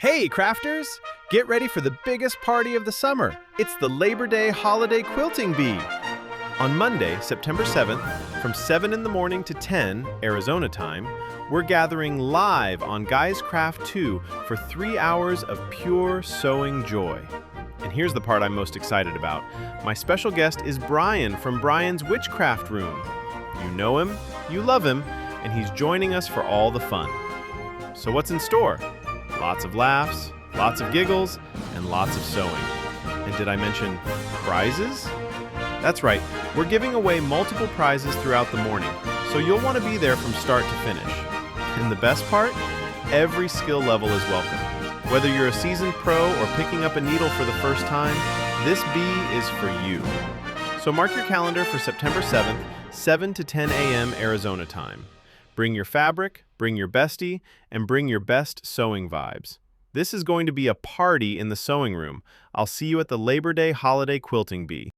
Hey, crafters! Get ready for the biggest party of the summer. It's the Labor Day Holiday Quilting Bee. On Monday, September 7th, from 7 in the morning to 10, Arizona time, we're gathering live on Guys Craft 2 for 3 hours of pure sewing joy. And here's the part I'm most excited about. My special guest is Brian from Brian's Whichcraft room. You know him, you love him, and he's joining us for all the fun. So what's in store? Lots of laughs, lots of giggles, and lots of sewing. And did I mention prizes? That's right, we're giving away multiple prizes throughout the morning, so you'll want to be there from start to finish. And the best part? Every skill level is welcome. Whether you're a seasoned pro or picking up a needle for the first time, this bee is for you. So mark your calendar for September 7th, 7 to 10 a.m. Arizona time. Bring your fabric, bring your bestie, and bring your best sewing vibes. This is going to be a party in the sewing room. I'll see you at the Labor Day Holiday Quilting Bee.